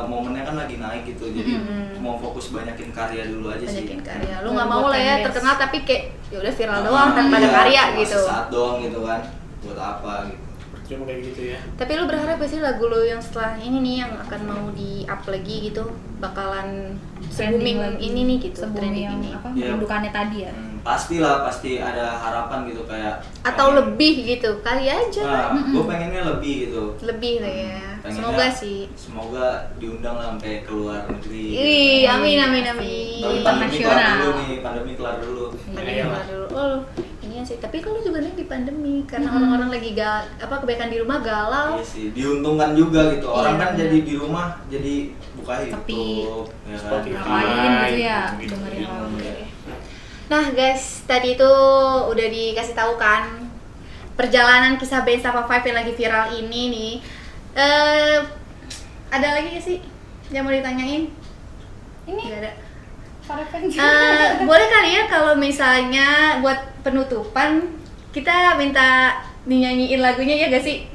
S3: momennya kan lagi naik gitu. Jadi mau fokus banyakin karya dulu aja sih.
S2: Banyakin karya. Lu
S4: Buat
S2: nggak mau lah ya
S4: fanbase.
S2: terkenal tapi kayak ya udah viral doang tanpa ada
S3: Iya,
S2: karya
S3: cuma
S2: gitu.
S3: Sesaat doang gitu kan. Buat apa gitu.
S1: Cuma kayak gitu ya.
S2: Tapi lu berharap gak sih lagu lu yang setelah ini nih yang akan mau di-up lagi gitu bakalan se-booming ini nih gitu, trending
S4: yang
S2: ini.
S4: apa?
S3: Iya.
S4: Produkannya tadi ya.
S3: Pastilah, pasti ada harapan gitu kayak
S2: Atau lebih gitu, kali aja kan.
S3: Nah, gue pengennya lebih gitu.
S2: Lebih lah ya.
S3: Pengennya
S2: Semoga sih.
S3: Semoga diundang lah sampai ke luar negeri.
S2: Ih, amin.
S3: Tapi pandemi kelar
S4: Internasional.
S3: dulu nih, pandemi kelar dulu.
S2: Pandemi
S1: Iya.
S2: kelar dulu. Oh, ini sih. Tapi kan lu juga nih di pandemi karena orang-orang lagi kebanyakan di rumah galau.
S3: Iya sih, diuntungkan juga gitu. Orang
S2: Iya,
S3: kan
S2: benar.
S3: jadi di rumah, jadi buka
S4: Tapi
S3: YouTube, ya kan.
S1: Spotify.
S4: Ngapain gitu ya?
S1: Gitu.
S4: Dengerin lagu.
S2: Nah guys, tadi itu udah dikasih tahu kan perjalanan kisah band Safa Five yang lagi viral ini nih. Ada lagi gak sih yang mau ditanyain?
S4: Ini
S2: Gak ada.
S4: para fans.
S2: Boleh kali ya kalau misalnya buat penutupan kita minta dinyanyiin lagunya ya gak sih?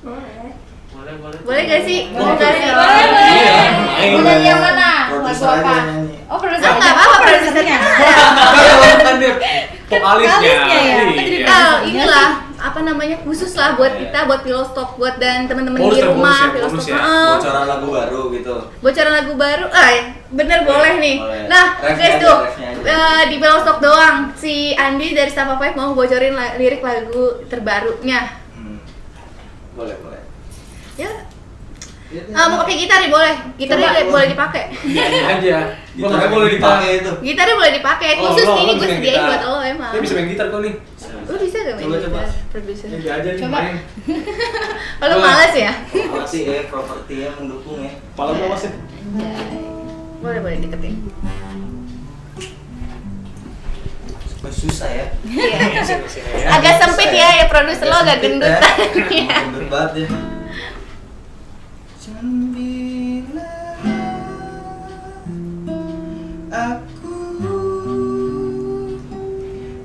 S2: Boleh gak sih?
S4: Boleh.
S2: Gak sih?
S1: Iya.
S4: Mau nyanyi yang mana?
S3: Produser
S4: Lagu
S3: aja
S4: apa?
S3: nyanyi.
S4: Oh, produser.
S2: Nggak apa-apa produsernya.
S1: Kan dia vokalisnya.
S4: Vokalisnya ya? Kan jadi
S1: Iya.
S2: Inilah apa namanya khusus lah buat kita, buat Pillow Talk, buat dan teman-teman di
S1: Bonus ya,
S2: rumah.
S1: bonus ya,
S2: Pillow
S1: bonus
S2: Talk.
S1: ya.
S2: Heeh.
S3: Bocoran lagu baru gitu.
S2: Bocoran lagu baru, bener boleh nih.
S3: Boleh.
S2: Nah,
S3: Refnya
S2: guys
S3: aja,
S2: tuh
S3: refnya aja.
S2: di Pillow Talk doang, si Andi dari Safa Five mau bocorin lirik lagu terbarunya.
S3: Boleh.
S2: Ya, mau pakai gitar ya boleh, gitarnya
S3: Coba.
S2: boleh dipakai.
S1: Nyanyi aja. Gua nggak boleh
S3: dipakai
S1: dipakai.
S3: itu.
S2: Gitarnya boleh dipakai,
S1: Oh,
S2: khusus
S1: lo
S2: ini
S1: bisa
S2: gue
S1: main
S2: sediain
S1: gitar.
S2: buat lo emang.
S1: Dia bisa main gitar kok nih.
S2: Lu bisa gak main
S3: Coba.
S2: gitar, produser?
S1: Ini aja nih
S4: Coba.
S1: main.
S2: Oh, lu males ya?
S3: Propertinya mendukung ya.
S1: Kepala gua masih.
S2: Boleh deketin.
S3: Susah ya.
S2: Iya.
S1: Sini, ya.
S2: Agak sempit ya produser lo agak
S3: sempit
S2: gendut.
S3: ya. Gendut banget ya. Bila aku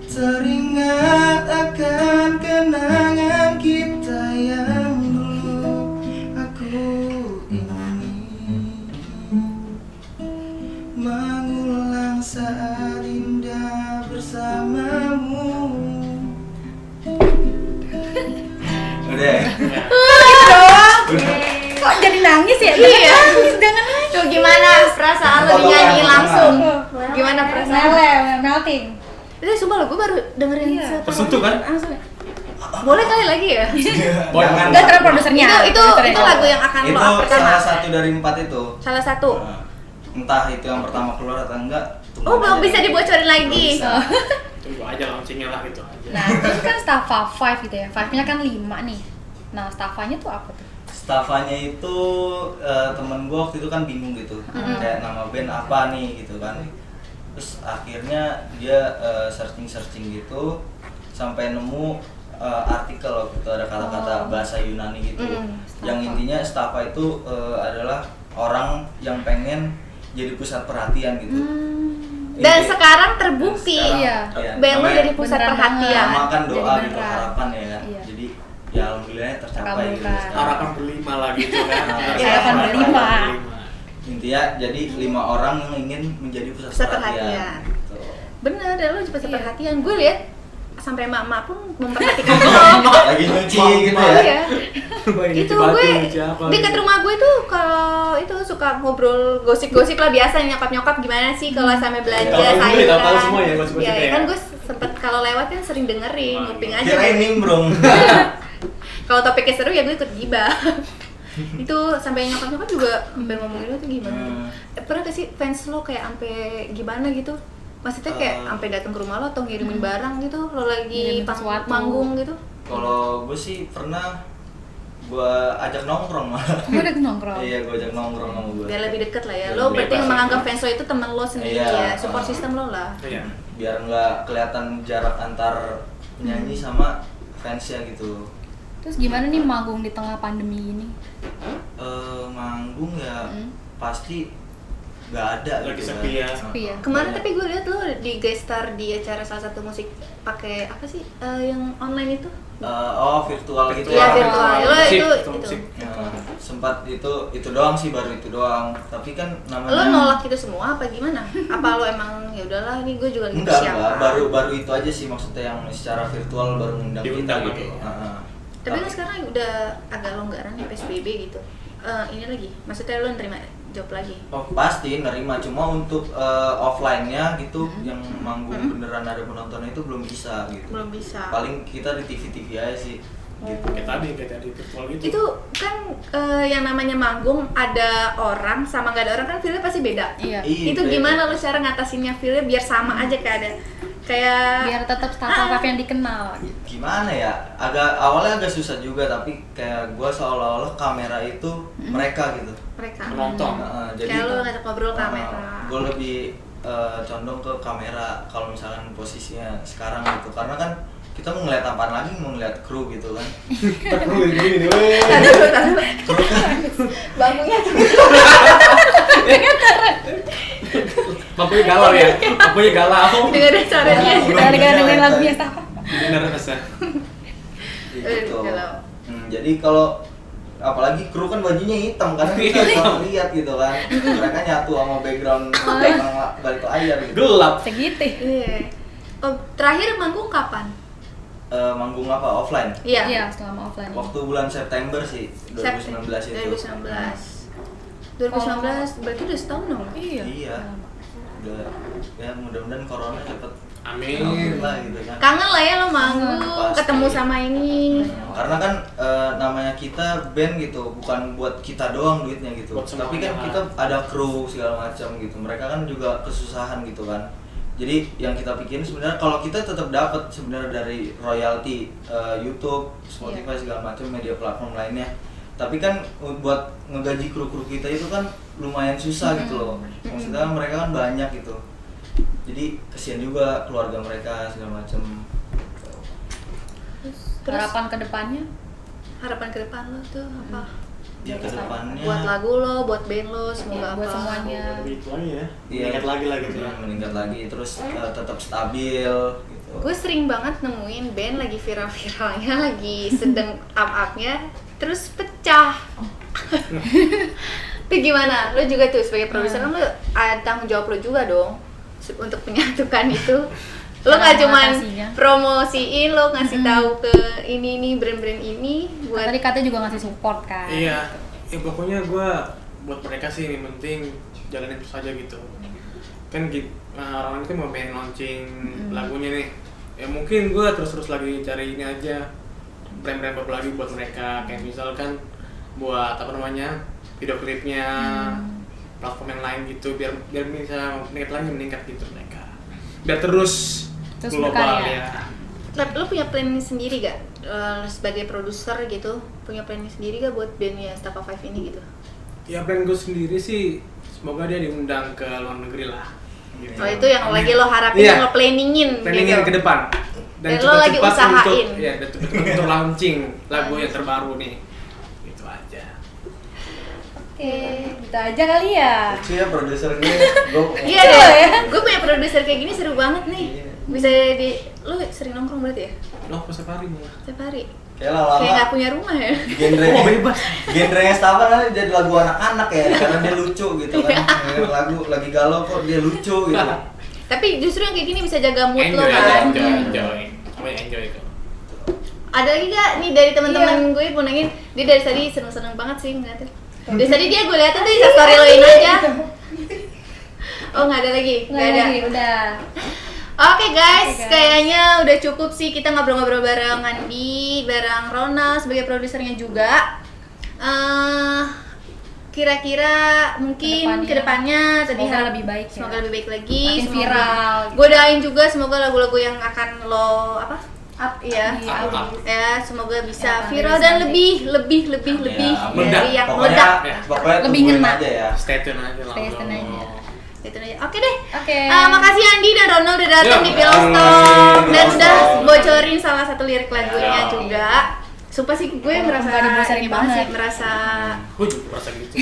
S3: teringat akan kenangan kita yang dulu, aku ingin mengulang saat indah bersamamu. Udah.
S4: Kok jadi nangis ya?
S2: Iya.
S4: Jangan
S2: Tuh gimana perasaan lo nyanyi langsung? Gimana perasaan?
S4: melting.
S2: Itu sumpah lo, gue baru dengerin
S4: Iya.
S2: satu
S1: Tersentuh kan?
S2: langsung. Boleh kali lagi ya?
S3: Jangan.
S4: Enggak terus produsernya.
S2: Itu lagu yang akan
S3: Itu
S2: lo up pertama.
S3: salah satu dari 4 itu.
S2: Salah satu.
S3: Nah, entah itu yang pertama keluar atau enggak. tunggu
S2: Oh, belum
S3: aja.
S2: bisa dibocorin lagi.
S3: Belum bisa.
S1: Tunggu aja launchingnya lah gitu aja.
S4: Nah, terus kan Stafa 5 gitu ya. 5-nya kan 5 nih. Nah, Stafanya tuh apa tuh?
S3: Staffanya itu temen gue waktu itu kan bingung gitu, kayak nama band apa nih gitu kan. Terus akhirnya dia searching gitu sampai nemu artikel waktu itu ada kata-kata bahasa Yunani gitu. Yang intinya Staffa itu adalah orang yang pengen jadi pusat perhatian gitu.
S2: Dan
S3: Ini-
S2: sekarang terbukti
S4: Iya.
S2: band lo
S3: namanya-
S2: jadi pusat
S4: Beneran
S2: perhatian.
S3: Nama kan
S4: Jadi
S3: doa gitu,
S4: beneran.
S3: harapan ya kan.
S4: Iya.
S3: Jadi ya alhamdulillah tercapai gitu.
S4: Terkabulkan.
S3: sekarang.
S1: Harapan berlima lah gitu kan.
S2: Harapan
S4: berlima.
S3: Intinya jadi 5 orang yang ingin menjadi pusat,
S2: Pusat
S3: perhatian.
S2: perhatian.
S3: Gitu.
S2: Bener, dan lo pusat
S4: Iya.
S2: perhatian. Gue lihat sampai emak-emak pun memperhatikan lo.
S3: Lagi nyuci gitu ya.
S2: Iya. Itu gue dekat rumah gue tuh kalau itu suka ngobrol gosip-gosip lah biasa nyokap-nyokap gimana sih kalau sampai belanja
S1: Tahu gue,
S2: sayuran.
S1: tahu semua ya gosip-gosipnya
S2: Iya,
S1: ya.
S2: kan gue sempet kalau lewat kan sering dengerin, nguping aja.
S3: Kirain nimbrung.
S2: Kalau topiknya seru ya gue ikut gibah. Itu sampai nyokap-nyokap juga sampai ngomongin itu gimana. Pernah gak sih fans lo kayak sampai gimana gitu? Maksudnya kayak sampai datang ke rumah lo atau ngirimin barang gitu, lo lagi
S4: Ngirimin sesuatu.
S2: manggung gitu?
S3: Kalau gue sih pernah Gua ajak nongkrong malah.
S4: Kamu udah nongkrong?
S3: Iya, gua ajak nongkrong sama gua.
S2: Biar lebih deket lah ya.
S1: Biar
S2: Lo
S1: lebih
S2: berarti
S1: bebas.
S2: menganggap fans lo itu teman lo sendiri
S3: Iya,
S2: ya. Support
S3: ah.
S2: system lo lah.
S1: Iya.
S3: Biar nggak kelihatan jarak antar penyanyi sama fansnya gitu.
S4: Terus gimana nih manggung di tengah pandemi ini?
S3: Manggung ya
S4: Hmm.
S3: pasti nggak ada
S1: Lagi
S3: gitu
S1: sepi ya.
S4: Sepi ya.
S2: Kemarin
S3: Banyak.
S2: tapi gue lihat lo di guest star di acara salah satu musik pakai apa sih yang online itu?
S3: Virtual gitu
S2: Iya,
S3: ya.
S2: virtual. Lo
S1: Musik,
S2: itu.
S1: musik.
S3: Nah, sempat itu doang sih, baru itu doang. Tapi kan namanya
S2: Lo nolak itu semua apa gimana? Apa lo emang ya udahlah ini gue juga lagi
S3: enggak,
S2: persiapan.
S3: baru itu aja sih maksudnya yang secara virtual baru ngundang kita
S1: Diundang
S3: gitu.
S1: gitu ya.
S3: Heeh.
S2: Tapi kan sekarang udah agak longgaran ya PSBB gitu. Ini lagi, maksudnya lo nerima job lagi?
S3: Oh, pasti nerima, cuma untuk offline-nya gitu yang manggung beneran ada penontonnya itu belum bisa gitu.
S2: Belum bisa.
S3: Paling kita di TV aja sih gitu.
S1: Kayak tadi virtual gitu.
S2: Itu kan yang namanya manggung ada orang sama nggak ada orang kan feelnya pasti beda.
S4: Iya.
S2: Itu
S3: beda.
S2: gimana lo cara ngatasinnya feelnya biar sama aja kayak
S4: Biar tetap startup yang dikenal.
S3: Gimana ya, awalnya agak susah juga, tapi kayak gue seolah-olah kamera itu mereka gitu.
S2: mereka.
S1: Penonton.
S2: Kayak lo ngajak ngobrol kamera.
S3: Gue lebih condong ke kamera kalau misalkan posisinya sekarang gitu, karena kan kita mau ngeliat apaan lagi, mau ngeliat kru gitu kan.
S1: Perlu gini weh.
S2: Bangkunya tuh.
S1: Mampunya galau ya. Mampunya galau.
S2: Dengerin caranya.
S4: Gara-gara dengerin lagunya Stafa.
S1: Bener rasa.
S3: Gitu.
S2: Galau.
S3: Jadi kalau apalagi kru kan bajunya hitam karena kita nggak lihat gitu kan, mereka nyatu sama background balik layar gitu.
S1: Gelap.
S4: Segitu.
S2: Iya. Oh, terakhir manggung kapan?
S3: Manggung apa offline?
S2: Iya.
S4: Iya, selama offline.
S3: Waktu bulan September sih 2019 itu.
S2: 2019 berarti udah setahun dong?
S4: Iya.
S3: Iya. Udah, ya mudah-mudahan corona cepet
S1: Amin.
S3: lah gitu kan.
S2: Kangen lah ya lo manggung,
S3: Pasti.
S2: ketemu sama ini.
S3: Karena kan namanya kita band gitu, bukan buat kita doang duitnya gitu.
S1: Buat
S3: Tapi kan
S1: semuanya.
S3: kita ada kru segala macam gitu. Mereka kan juga kesusahan gitu kan. Jadi yang kita pikirin sebenarnya kalau kita tetap dapat sebenarnya dari royalti YouTube, Spotify segala macam media platform lainnya. Tapi kan buat ngegaji kru-kru kita itu kan lumayan susah gitu loh. Maksudnya mereka kan banyak gitu. Jadi kesian juga keluarga mereka segala macam.
S2: Terus
S4: Harapan ke depannya?
S2: harapan ke depan lo tuh apa?
S3: Ya ke depannya
S2: Buat lagu lo, buat band lo, semoga
S4: Iya, buat
S2: apa?
S4: semuanya.
S1: Lebih itu lagi ya.
S3: Iya.
S1: Meningkat lagi lah gitu ya.
S3: meningkat lagi terus tetap stabil gitu.
S2: Gue sering banget nemuin band lagi viral-viralnya, lagi sedang up-upnya, terus pecah. Itu gimana? Lo juga tuh sebagai produser kan lo ada tanggung jawab lo juga dong untuk menyatukan itu. Lo
S4: Cara
S2: nggak cuman
S4: mengatasinya.
S2: promosiin, lo ngasih tahu ke ini brand-brand ini buat
S4: Tadi katanya juga ngasih support kan.
S1: Iya. Ya pokoknya gue buat mereka sih yang penting jalanin terus aja gitu. Kan orang itu mau pengen launching lagunya nih. Ya mungkin gue terus lagi cari ini aja brand-brand baru lagi buat mereka, kayak misalkan buat apa namanya video klipnya, platform yang lain gitu, biar bisa meningkat gitu mereka, biar terus global
S4: berkarya.
S1: ya.
S2: Lo punya plan sendiri gak? Sebagai produser gitu, punya plan sendiri gak buat bandnya Staffa Five ini gitu?
S1: Ya brand gue sendiri sih semoga dia diundang ke luar negeri lah gitu.
S2: Oh itu yang lagi lo harapin,
S1: Iya.
S2: yang lo planningin
S1: Planningin
S2: gitu?
S1: ke depan
S2: Dan lo lagi usahain.
S1: untuk launching lagu yang terbaru nih, gitu aja.
S4: Oke, gitu aja kali ya.
S3: Lucu ya produser gue.
S2: Iya
S4: Seru
S2: deh,
S4: ya?
S2: gue punya produser kayak gini seru banget nih.
S3: Iya.
S2: Bisa lo sering nongkrong berarti ya?
S1: Lo pas setiap hari malah.
S2: Setiap hari?
S3: Kayak lama
S2: Kayak gak punya rumah ya?
S3: genre
S1: bebas.
S3: genrenya Staffa nanti jadi lagu anak-anak ya, karena dia lucu gitu kan.
S2: Iya.
S3: Lagu lagi galau kok dia lucu gitu.
S2: Tapi justru yang kayak gini bisa jaga mood lo
S1: Enjoy aja,
S2: kan?
S1: Semuanya enjoy itu.
S2: Ada lagi gak nih dari teman-teman gue mau nangin, dia dari tadi seneng-seneng banget sih ngeliatin. Dari tadi dia gue liatin tuh story lo ini aja. Oh nggak ada lagi?
S4: Nggak ada lagi, udah.
S2: Oke guys,
S4: Oke, guys.
S2: kayaknya udah cukup sih kita ngobrol-ngobrol bareng Andi, bareng Rona sebagai produsernya juga. Kira-kira mungkin kedepannya tadi
S4: Semoga
S2: harap-
S4: lebih baik ya.
S2: semoga lebih baik lagi,
S4: Makin
S2: semoga-
S4: viral.
S2: Gue doain juga semoga lagu-lagu yang akan lo up ya.
S4: Iya,
S1: up.
S2: Ya, semoga bisa
S4: Ya,
S2: viral
S4: dari
S2: dan
S4: Sunset.
S2: lebih
S3: Ya,
S2: dari yang
S3: pokoknya,
S2: meledak.
S3: pokoknya
S4: Lebih
S3: tungguin
S4: ngena.
S3: aja ya.
S1: Stay tune aja lah.
S4: Stay tune aja.
S2: Gitu aja. Oke deh.
S4: Oke.
S2: Makasih Andi dan Ronald udah datang
S1: Ya.
S2: di Pillow Talk dan
S3: Pillow
S2: udah
S3: Talk.
S2: bocorin salah satu lirik lagunya
S1: Ya.
S2: juga. Sumpah sih gue merasa
S4: nggak dibocorin
S2: ini banget sih,
S4: banget.
S2: merasa
S1: Gue juga merasa gitu.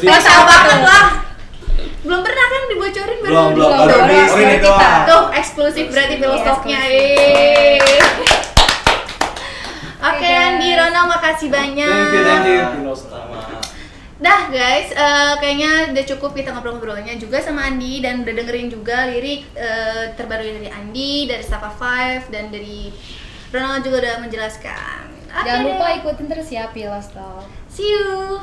S2: merasa banget lah. Belum pernah kan dibocorin
S3: Belum,
S2: baru
S3: baru
S2: baru
S3: di screen itu.
S2: Tuh eksklusif berarti Pillow
S4: Iya,
S2: Talk-nya. Oke
S4: guys.
S2: Andi, Ronald makasih banyak.
S1: Thank you.
S3: Sama.
S2: Dah guys, kayaknya udah cukup kita ngobrol-ngobrolnya juga sama Andi dan udah dengerin juga lirik terbaru dari Andi, dari Stapa Five dan dari Ronald juga udah menjelaskan. Oke
S4: Jangan
S2: deh.
S4: lupa ikutin terus ya Pillow Talk.
S2: See you.